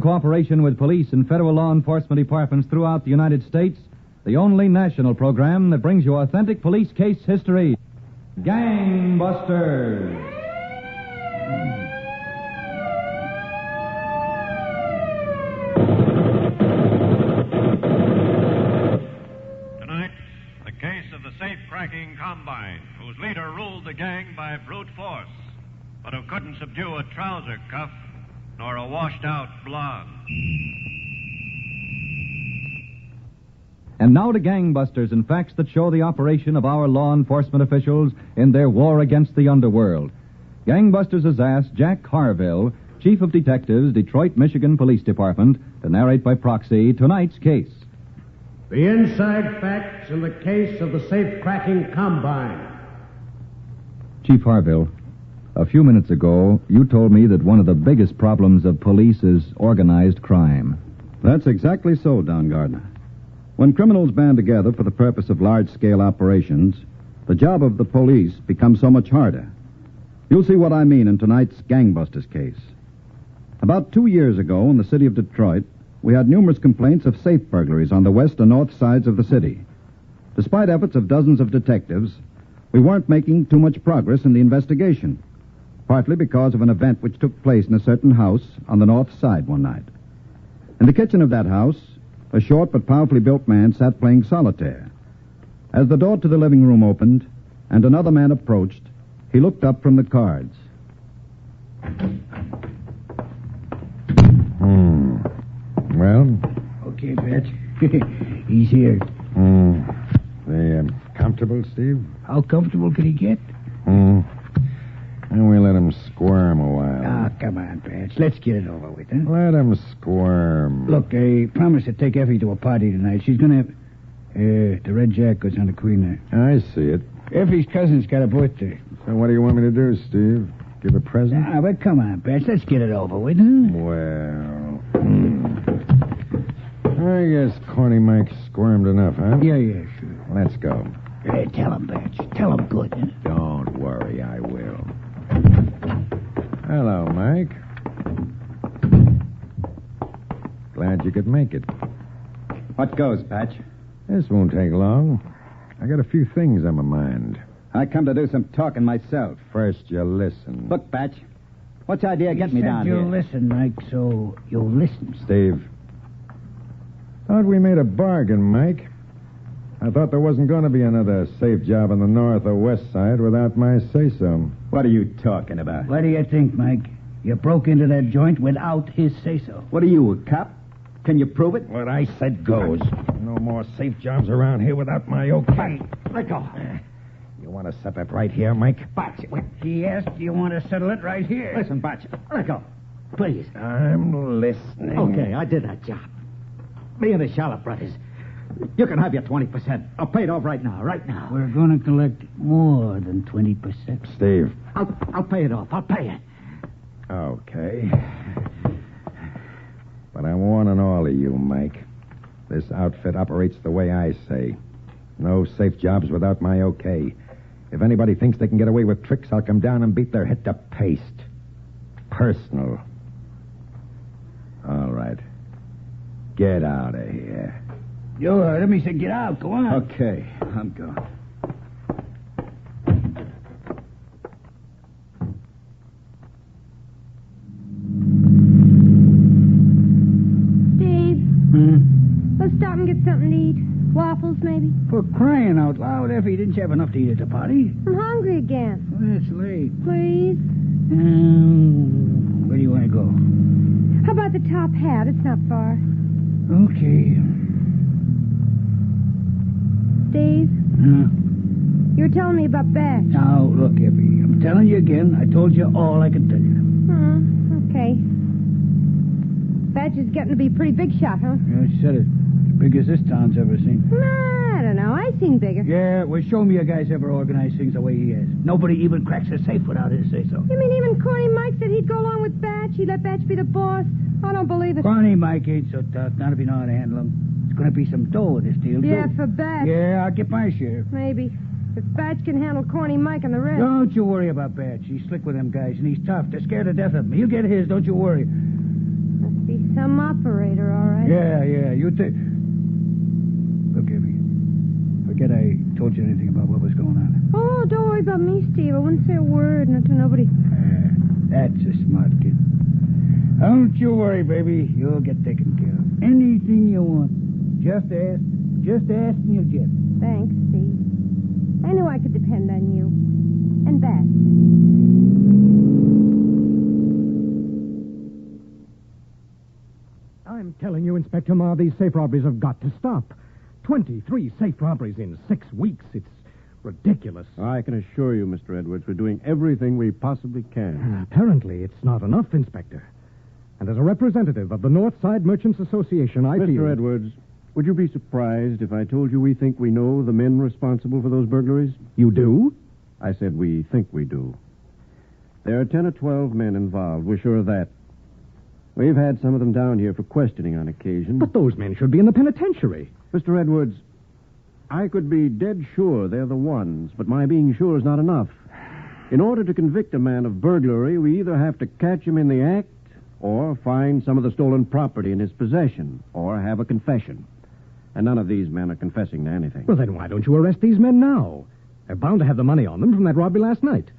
cooperation with police and federal law enforcement departments throughout the United States, the only national program that brings you authentic police case history, Gangbusters. Tonight, the case of the safe-cracking Combine, whose leader ruled the gang by brute force, but who couldn't subdue a trouser cuff nor a washed-out blonde. And now to Gangbusters and facts that show the operation of our law enforcement officials in their war against the underworld. Gangbusters has asked Jack Harville, Chief of Detectives, Detroit, Michigan Police Department, to narrate by proxy tonight's case. The inside facts in the case of the safe-cracking Combine. Chief Harville, a few minutes ago, you told me that one of the biggest problems of police is organized crime. That's exactly so, Don Gardner. When criminals band together for the purpose of large-scale operations, the job of the police becomes so much harder. You'll see what I mean in tonight's Gangbusters case. About 2 years ago, in the city of Detroit, we had numerous complaints of safe burglaries on the west and north sides of the city. Despite efforts of dozens of detectives, we weren't making too much progress in the investigation, partly because of an event which took place in a certain house on the north side one night. In the kitchen of that house, a short but powerfully built man sat playing solitaire. As the door to the living room opened and another man approached, he looked up from the cards. Well? Okay, Patch. He's here. They comfortable, Steve? How comfortable can he get? And we let him squirm a while. Ah, come on, Patch. Let's get it over with, huh? Let him squirm. Look, I promised to take Effie to a party tonight. She's gonna have... the Red Jack goes on the Queen there. I see it. Effie's cousin's got a birthday. So what do you want me to do, Steve? Give a present? Ah, but come on, Patch. Let's get it over with, huh? Well... I guess Corny Mike squirmed enough, huh? Yeah, sure. Let's go. Hey, tell him, Patch. Tell him good, huh? Don't worry, I will. Hello, Mike. Glad you could make it. What goes, Patch? This won't take long. I got a few things on my mind. I come to do some talking myself. First, you listen. Look, Patch, what's the idea of getting me down you'll here? listen, Mike, so you'll listen. Steve. Thought we made a bargain, Mike. I thought there wasn't going to be another safe job on the north or west side without my say-so. What are you talking about? What do you think, Mike? You broke into that joint without his say-so. What are you, a cop? Can you prove it? What I said goes. No more safe jobs around here without my okay. Let go. You want to set that right here, Mike? Batch, He asked, do you want to settle it right here? listen, Batch. Let go. Please. I'm listening. Okay, I did that job. Me and the Charlotte brothers. You can have your 20%. I'll pay it off right now, We're going to collect more than 20%. Steve. I'll pay it off. I'll pay it. Okay. But I'm warning all of you, Mike. This outfit operates the way I say. No safe jobs without my okay. If anybody thinks they can get away with tricks, I'll come down and beat their head to paste. Personal. All right. Get out of here. You heard him. He said, get out. Go on. Okay, I'm going. Dave, let's stop and get something to eat. Waffles, maybe? For crying out loud, Effie, didn't you have enough to eat at the party? I'm hungry again. Well, it's late. Please? Where do you want to go? How about the top hat? It's not far. Okay. Dave, you were telling me about Batch. Now, look, Effie, I'm telling you again. I told you all I could tell you. Okay. Batch is getting to be a pretty big shot, huh? Yeah, I said it. As big as this town's ever seen. Nah, I don't know. I've seen bigger. Yeah, well, show me a guy's ever organized things the way he has. Nobody even cracks a safe without his say-so. You mean even Corny Mike said he'd go along with Batch? He'd let Batch be the boss? I don't believe it. Corny Mike ain't so tough. Not if you know how to handle him. There's going to be some dough in this deal, too. Yeah, for Batch. Yeah, I'll get my share. Maybe. If Batch can handle Corny Mike and the rest. Don't you worry about Batch. He's slick with them guys, and he's tough. They're scared to death of him. He'll get his, don't you worry. Must be some operator, all right. Yeah, you take... Look, Evie. Forget I told you anything about what was going on. Oh, don't worry about me, Steve. I wouldn't say a word, not to nobody. That's a smart kid. Don't you worry, baby. You'll get taken care of. Anything you want. Just ask. Just ask and you'll get. Thanks, Steve. I knew I could depend on you. And that. I'm telling you, Inspector Ma, these safe robberies have got to stop. 23 safe robberies in 6 weeks. It's ridiculous. I can assure you, Mr. Edwards, we're doing everything we possibly can. Apparently, it's not enough, Inspector. And as a representative of the Northside Merchants Association, I feel... Mr. Edwards, would you be surprised if I told you we think we know the men responsible for those burglaries? You do? I said we think we do. There are 10 or 12 men involved. We're sure of that. We've had some of them down here for questioning on occasion. But those men should be in the penitentiary. Mr. Edwards, I could be dead sure they're the ones, but my being sure is not enough. In order to convict a man of burglary, we either have to catch him in the act, or find some of the stolen property in his possession, or have a confession. And none of these men are confessing to anything. Well, then why don't you arrest these men now? They're bound to have the money on them from that robbery last night.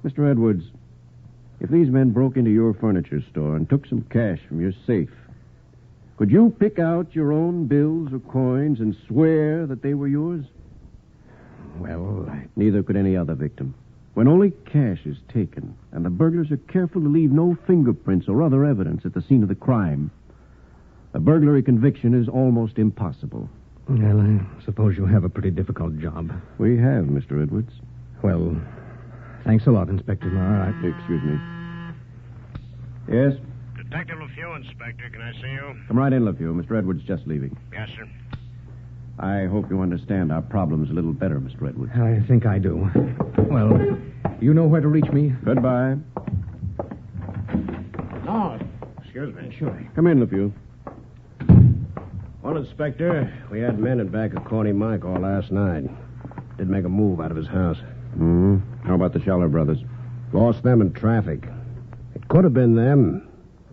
Mr. Edwards, if these men broke into your furniture store and took some cash from your safe, could you pick out your own bills or coins and swear that they were yours? Well, Neither could any other victim. When only cash is taken, and the burglars are careful to leave no fingerprints or other evidence at the scene of the crime, a burglary conviction is almost impossible. Well, I suppose you have a pretty difficult job. We have, Mr. Edwards. Well, thanks a lot, Inspector Ma. Excuse me. Yes? Detective LeFew, Inspector. Can I see you? Come right in, LeFew. Mr. Edwards just leaving. Yes, sir. I hope you understand our problems a little better, Mr. Edwards. I think I do. Well, you know where to reach me. Goodbye. Oh, excuse me. Sure. Come in, LeFew. Well, Inspector, we had men in back of Corny Mike all last night. Did make a move out of his house. How about the Schaller brothers? Lost them in traffic. It could have been them,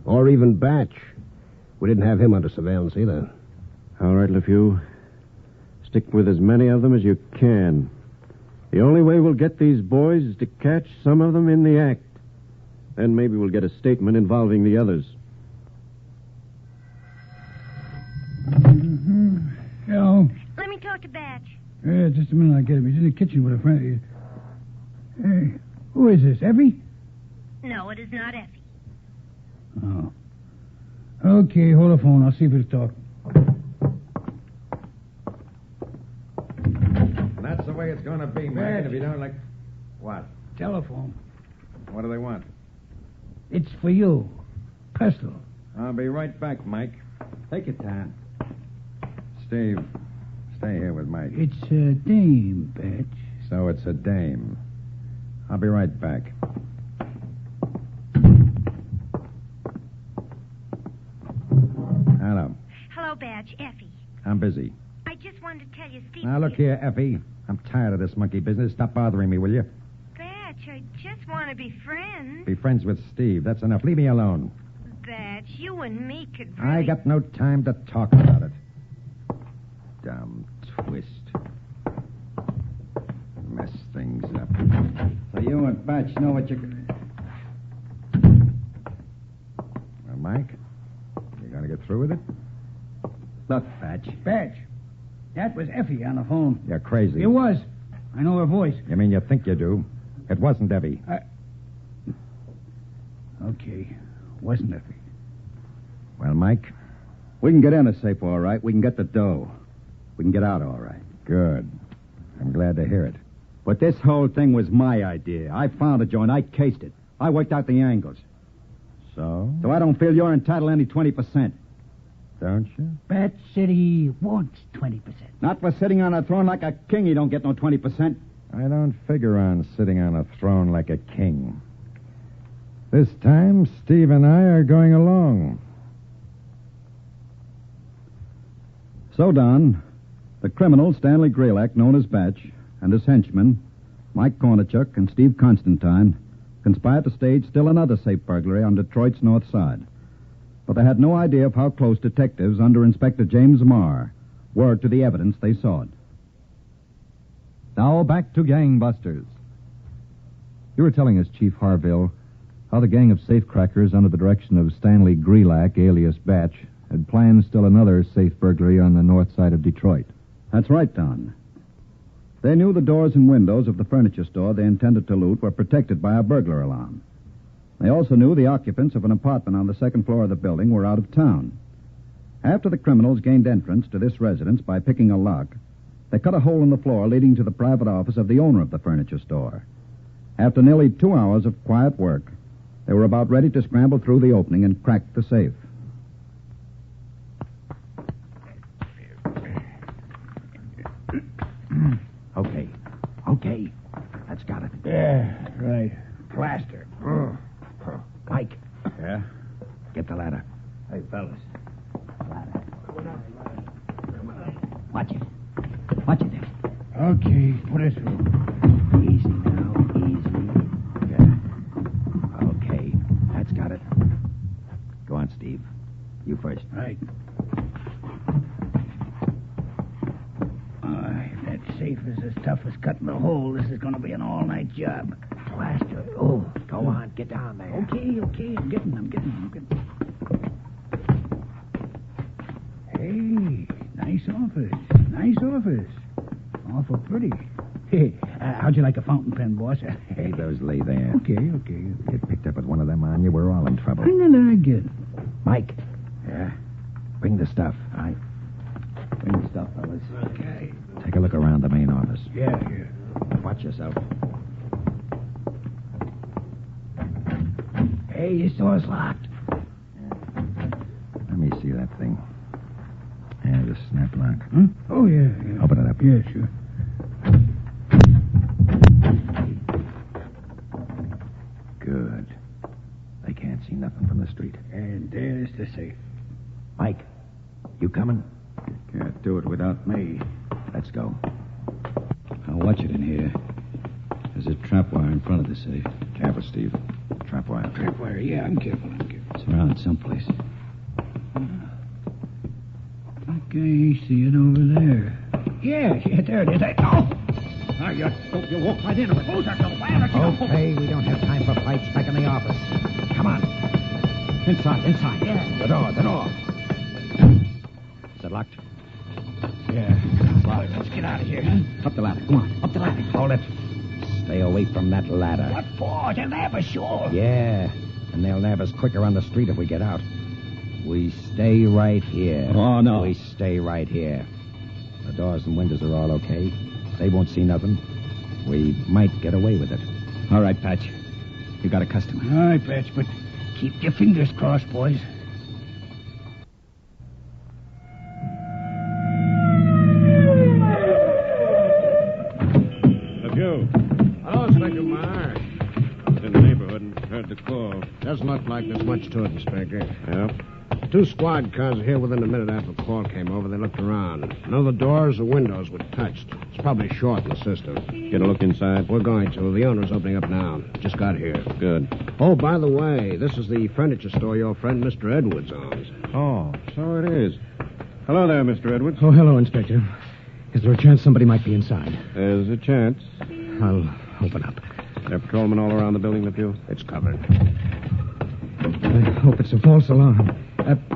or even Batch. We didn't have him under surveillance either. All right, LeFew. Stick with as many of them as you can. The only way we'll get these boys is to catch some of them in the act. Then maybe we'll get a statement involving the others. Hello. Let me talk to Batch. Yeah, just a minute, I'll get him. He's in the kitchen with a friend. Hey, who is this, Effie? No, it is not Effie. Oh. Okay, hold the phone. I'll see if it'll talk. That's the way it's going to be, Mike. And if you don't like... What? Telephone. What do they want? It's for you. Personal. I'll be right back, Mike. Take your time. Steve, stay here with Mike. It's a dame, Batch. So it's a dame. I'll be right back. Hello. Hello, Batch. Effie. I'm busy. I just wanted to tell you, Steve... Now, look here, Effie. I'm tired of this monkey business. Stop bothering me, will you? Batch, I just want to be friends. Be friends with Steve. That's enough. Leave me alone. Batch, you and me could really... I got no time to talk about it. Dumb twist. Mess things up. So you and Batch know what you... Well, Mike, you gonna get through with it? Look, Batch. Batch. That was Effie on the phone. You're crazy. It was. I know her voice. You mean you think you do? It wasn't Effie. Okay. Wasn't Effie. Well, Mike? We can get in the safe all right. We can get the dough. We can get out all right. Good. I'm glad to hear it. But this whole thing was my idea. I found a joint. I cased it. I worked out the angles. So? So I don't feel you're entitled to any 20%. Don't you? Batch said he wants 20%. Not for sitting on a throne like a king, you don't get no 20%. I don't figure on sitting on a throne like a king. This time, Steve and I are going along. So, Don, the criminal Stanley Greylack, known as Batch, and his henchmen, Mike Kornichuk and Steve Constantine, conspired to stage still another safe burglary on Detroit's north side. but they had no idea of how close detectives under Inspector James Marr were to the evidence they sought. Now back to Gangbusters. You were telling us, Chief Harville, how the gang of safecrackers under the direction of Stanley Grelac, alias Batch, had planned still another safe burglary on the north side of Detroit. That's right, Don. They knew the doors and windows of the furniture store they intended to loot were protected by a burglar alarm. They also knew the occupants of an apartment on the second floor of the building were out of town. After the criminals gained entrance to this residence by picking a lock, they cut a hole in the floor leading to the private office of the owner of the furniture store. After nearly 2 hours of quiet work, they were about ready to scramble through the opening and crack the safe. Okay. That's got it. Yeah, right. Plaster. Mike, Yeah? get the ladder. Hey, fellas. Ladder. Watch it. Watch it there. Okay, put it through. Easy now, easy. Yeah. Okay, that's got it. Go on, Steve. You first. Right. If that safe is as tough as cutting a hole, this is going to be an all-night job. Plaster. Oh, Go on, get down there. Okay. I'm getting. Hey, nice office. Awful pretty. Hey, how'd you like a fountain pen, boss? Hey, those lay there. Okay. Get picked up with one of them on you, we're all in trouble. I get it. Mike, Yeah? bring the stuff. Right. Bring the stuff, fellas. Okay. Take a look around the main office. Yeah. Watch yourself. Hey, this door's locked. Let me see that thing. Yeah, the snap lock. Hmm? Oh, yeah. Open it up. Yeah, sure. Good. They can't see nothing from the street. And there's the safe. Mike, you coming? Can't do it without me. Let's go. I'll watch it in here. There's a trap wire in front of the safe. Careful, Steve. Trap wire. Tripwire, yeah, I'm careful. It's around someplace. Okay, see it over there. Yeah, there it is. Oh! Now, you walk right into it. Who's that? Okay, we don't have time for fights back in the office. Come on. Inside. Yeah. The door. Is it locked? Yeah. Let's get out of here, huh? Up the ladder. Come on. Up the ladder. Hold it. Stay away from that ladder. What for? They'll nab us, sure. Yeah. And they'll nab us quicker on the street if we get out. We stay right here. Oh, no. We stay right here. The doors and windows are all okay. They won't see nothing. We might get away with it. All right, Patch. You got a customer. All right, Patch, but keep your fingers crossed, boys. Look, you. Hello, Inspector Marr. In the neighborhood and heard the call. Doesn't look like there's much to it, Inspector. Yeah? 2 squad cars are here within a minute after the call came over. They looked around. None of the doors or windows were touched. It's probably short in the system. Get a look inside. We're going to. The owner's opening up now. Just got here. Good. Oh, by the way, this is the furniture store your friend Mr. Edwards owns. Oh, so it is. Hello there, Mr. Edwards. Oh, hello, Inspector. Is there a chance somebody might be inside? There's a chance. I'll open up. There are patrolmen all around the building, LePew? It's covered. I hope it's a false alarm.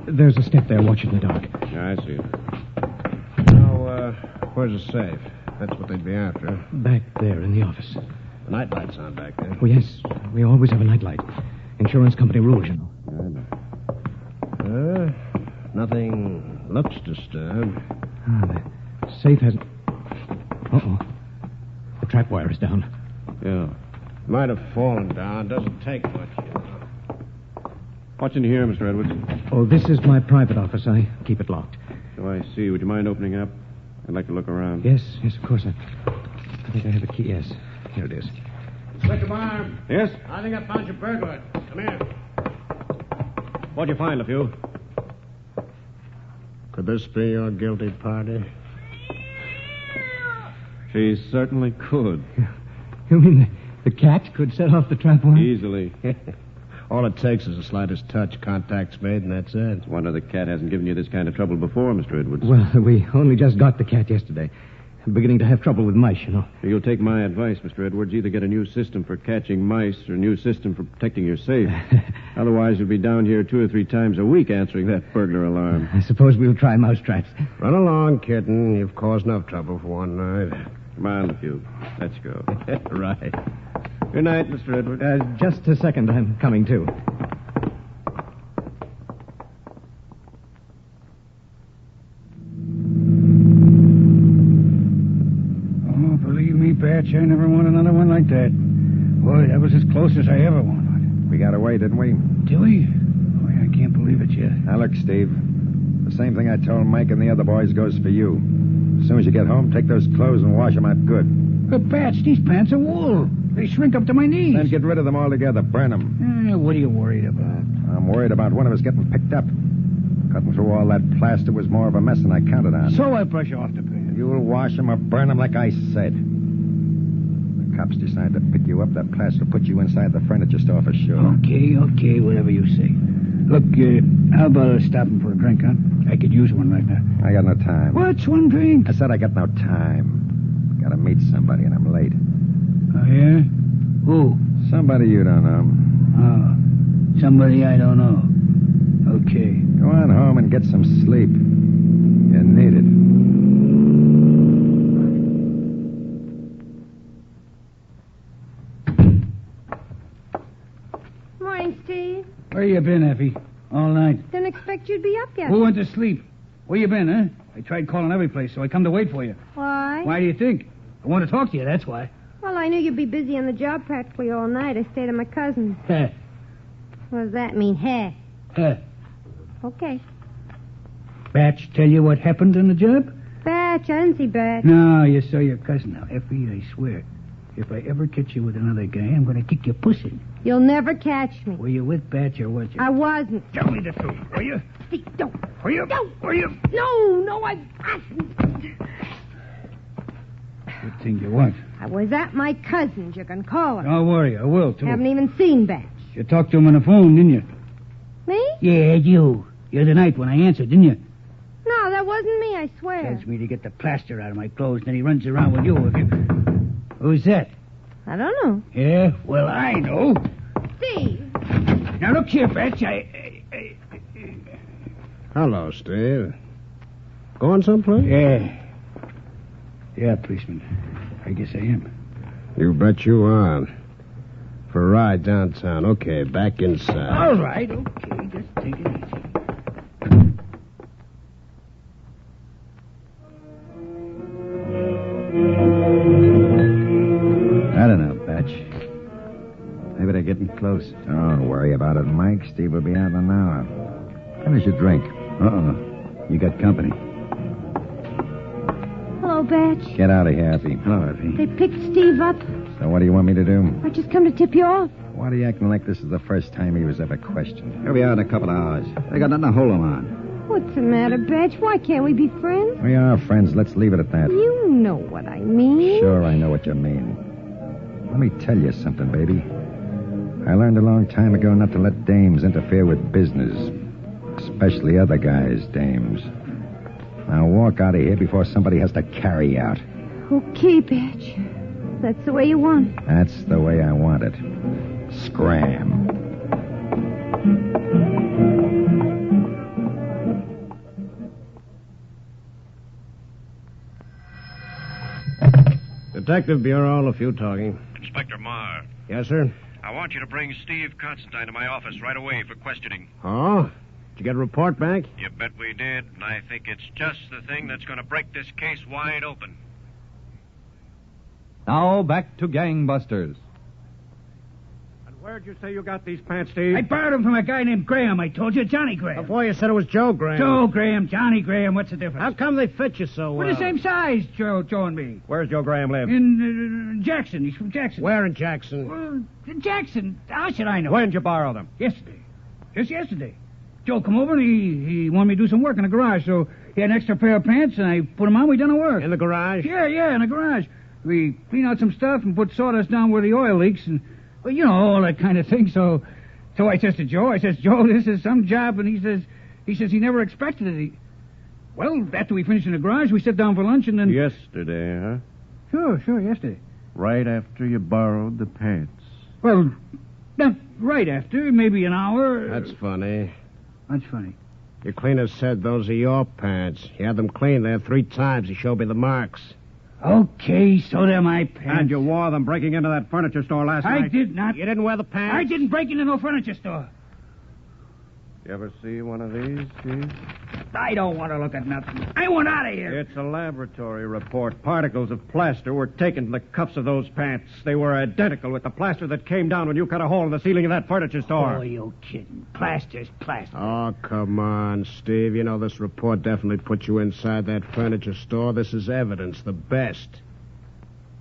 There's a step there. Watch it in the dark. Yeah, I see it. Now, where's the safe? That's what they'd be after. Back there in the office. The nightlight's on back there. Oh, yes. We always have a nightlight. Insurance company rules, you know. Nothing looks disturbed. The safe hasn't... Uh-oh. The trap wire is down. Yeah. Might have fallen down. Doesn't take much, you know. What's in here, Mr. Edwards? Oh, this is my private office. I keep it locked. So I see. Would you mind opening up? I'd like to look around. Yes, of course. I think I have a key. Yes. Here it is. Inspector Marr. Yes? I think I found your burglar. Come here. What'd you find, LePew? Could this be your guilty party? She certainly could. You mean the cat could set off the trap wire? Easily. All it takes is the slightest touch. Contact's made, and that's it. Wonder the cat hasn't given you this kind of trouble before, Mr. Edwards. Well, we only just got the cat yesterday. I'm beginning to have trouble with mice, you know. You'll take my advice, Mr. Edwards. Either get a new system for catching mice or a new system for protecting your safe. Otherwise, you'll be down here 2 or 3 times a week answering that burglar alarm. I suppose we'll try mousetraps. Run along, kitten. You've caused enough trouble for one night. Come on, Hugh. Let's go. Right. Good night, Mr. Edwards. Just a second. I'm coming, too. Batch, I never want another one like that. Boy, that was as close as I ever wanted. We got away, didn't we? Did we? Boy, I can't believe it yet. Now, look, Steve. The same thing I told Mike and the other boys goes for you. As soon as you get home, take those clothes and wash them out good. But, Batch, these pants are wool. They shrink up to my knees. Then get rid of them altogether. Burn them. What are you worried about? I'm worried about one of us getting picked up. Cutting through all that plaster was more of a mess than I counted on. So I brush off the pants. You'll wash them or burn them like I said. Cops decide to pick you up, that plaster will put you inside the furniture store for sure. Okay, whatever you say. Look, how about stopping for a drink, huh? I could use one right now. I got no time. What's one drink? I said I got no time. Gotta meet somebody and I'm late. Oh, yeah? Who? Somebody you don't know. Oh, somebody I don't know. Okay. Go on home and get some sleep. You need it. Steve. Where you been, Effie? All night. Didn't expect you'd be up yet. Who went to sleep? Where you been, huh? I tried calling every place, so I come to wait for you. Why? Why do you think? I want to talk to you, that's why. Well, I knew you'd be busy on the job practically all night. I stayed at my cousin's. Heh. What does that mean, heh? Heh. Okay. Batch tell you what happened on the job? Batch, I didn't see Batch. No, you saw your cousin. Now, Effie, I swear, if I ever catch you with another guy, I'm going to kick your pussy. You'll never catch me. Were you with Batch or was you? I wasn't. Tell me the truth, were you? Steve, don't. Were you? Don't. Were you? No, I... Good thing you weren't. I was at my cousin's. You can call her. Don't worry, I will, too. Haven't even seen Batch. You talked to him on the phone, didn't you? Me? Yeah, you. The other night when I answered, didn't you? No, that wasn't me, I swear. Tells me to get the plaster out of my clothes, and then he runs around with you. Who's that? I don't know. Yeah? Well, I know. Steve. Now, look here, Batch. Hello, Steve. Going someplace? Yeah, policeman. I guess I am. You bet you are. For a ride downtown. Okay, back inside. All right, okay. Just take it easy. I don't know, Batch. Maybe they're getting close. Don't worry about it, Mike. Steve will be out in an hour. Finish your drink. You got company. Hello, Batch. Get out of here, Effie. Hello, Effie. They picked Steve up. So what do you want me to do? I just come to tip you off. Why are you acting like this is the first time he was ever questioned? He'll be out in a couple of hours. They got nothing to hold him on. What's the matter, Batch? Why can't we be friends? We are friends. Let's leave it at that. You know what I mean. Sure, I know what you mean. Let me tell you something, baby. I learned a long time ago not to let dames interfere with business. Especially other guys' dames. Now walk out of here before somebody has to carry you out. Okay, Batch. That's the way you want it. That's the way I want it. Scram. Detective Bureau, a few talking. Inspector Marr. Yes, sir? I want you to bring Steve Constantine to my office right away for questioning. Oh? Did you get a report back? You bet we did, and I think it's just the thing that's going to break this case wide open. Now, back to Gangbusters. Where'd you say you got these pants, Steve? I borrowed them from a guy named Graham. I told you, Johnny Graham. Before you said it was Joe Graham. Joe Graham, Johnny Graham. What's the difference? How come they fit you so well? We're the same size, Joe and me. Where's Joe Graham live? In Jackson. He's from Jackson. Where in Jackson? In Jackson. How should I know? When did you borrow them? Yesterday. Just yesterday. Joe come over and he wanted me to do some work in the garage, so he had an extra pair of pants, and I put them on. We done the work. In the garage? Yeah, in the garage. We clean out some stuff and put sawdust down where the oil leaks, and, well, you know, all that kind of thing. So So I says to Joe, Joe, this is some job, and he says he never expected it. Well, after we finished in the garage, we sat down for lunch, and then... Yesterday, huh? Sure, yesterday. Right after you borrowed the pants. Well, not right after, maybe an hour. That's funny. What's funny? Your cleaner said those are your pants. He had them cleaned there 3 times. He showed me the marks. Okay, so they're my pants. And you wore them breaking into that furniture store last night. I did not. You didn't wear the pants? I didn't break into no furniture store. You ever see one of these, Chief? I don't want to look at nothing. I want out of here. It's a laboratory report. Particles of plaster were taken from the cuffs of those pants. They were identical with the plaster that came down when you cut a hole in the ceiling of that furniture store. Oh, you kidding. Plaster's plaster. Oh, come on, Steve. You know this report definitely put you inside that furniture store. This is evidence, the best.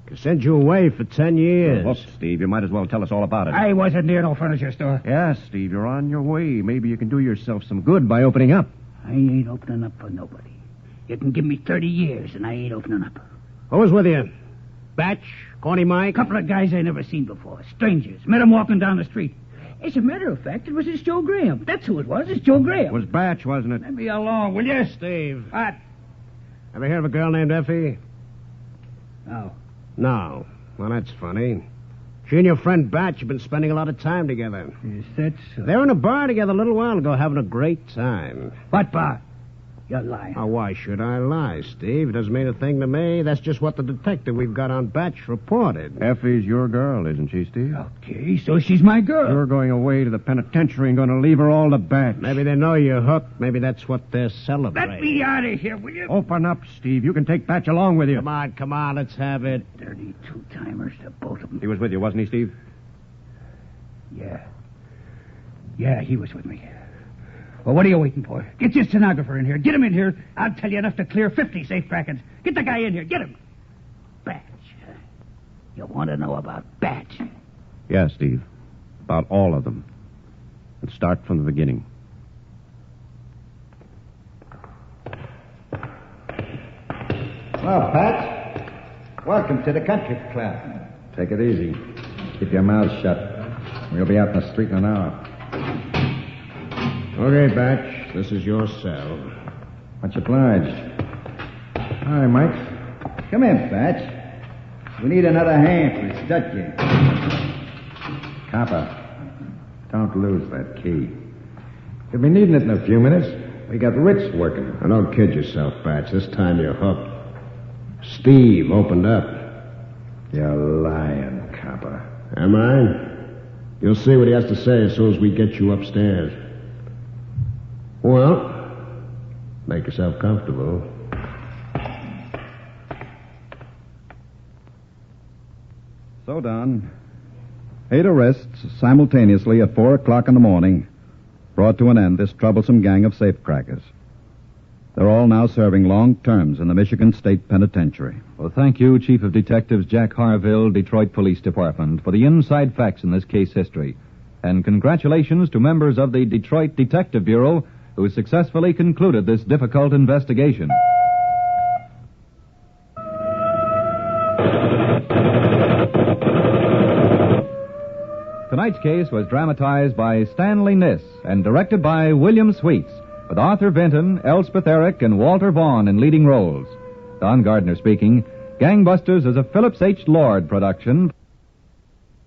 Could send you away for 10 years. Look, Steve, you might as well tell us all about it. I wasn't near no furniture store. Yes, Steve, you're on your way. Maybe you can do yourself some good by opening up. I ain't opening up for nobody. You can give me 30 years, and I ain't opening up. Who was with you? Batch? Corny Mike? Couple of guys I never seen before. Strangers. Met 'em walking down the street. As a matter of fact, it was this Joe Graham. That's who it was. It's Joe Graham. It was Batch, wasn't it? Let me alone, will you? Steve. What? Ever hear of a girl named Effie? No. No. Well, that's funny. She and your friend Batch have been spending a lot of time together. Is that so? They were in a bar together a little while ago having a great time. What bar? You're lying. Oh, why should I lie, Steve? It doesn't mean a thing to me. That's just what the detective we've got on Batch reported. Effie's your girl, isn't she, Steve? Okay, so she's my girl. You're going away to the penitentiary and going to leave her all to Batch. Maybe they know you're hooked. Maybe that's what they're celebrating. Let me out of here, will you? Open up, Steve. You can take Batch along with you. Come on, let's have it. 32-timers, the both of them. He was with you, wasn't he, Steve? Yeah, he was with me. Well, what are you waiting for? Get your stenographer in here. Get him in here. I'll tell you enough to clear 50 safe crackers. Get the guy in here. Get him. Batch. You want to know about Batch? Yeah, Steve. About all of them. And start from the beginning. Well, Patch, welcome to the country club. Take it easy. Keep your mouth shut. We'll be out in the street in an hour. Okay, Batch, this is your cell. Much obliged. Hi, Mike. Come in, Patch. We need another hand for the stud game. Copper, don't lose that key. You'll be needing it in a few minutes. We got Rich working. Now, don't kid yourself, Batch. This time you're hooked. Steve opened up. You're lying, Copper. Am I? You'll see what he has to say as soon as we get you upstairs. Well, make yourself comfortable. So, Don, 8 arrests simultaneously at 4 o'clock in the morning brought to an end this troublesome gang of safecrackers. They're all now serving long terms in the Michigan State Penitentiary. Well, thank you, Chief of Detectives Jack Harville, Detroit Police Department, for the inside facts in this case history. And congratulations to members of the Detroit Detective Bureau who successfully concluded this difficult investigation. Tonight's case was dramatized by Stanley Niss and directed by William Sweets, with Arthur Vinton, Elspeth Eric, and Walter Vaughn in leading roles. Don Gardner speaking. Gangbusters is a Phillips H. Lord production.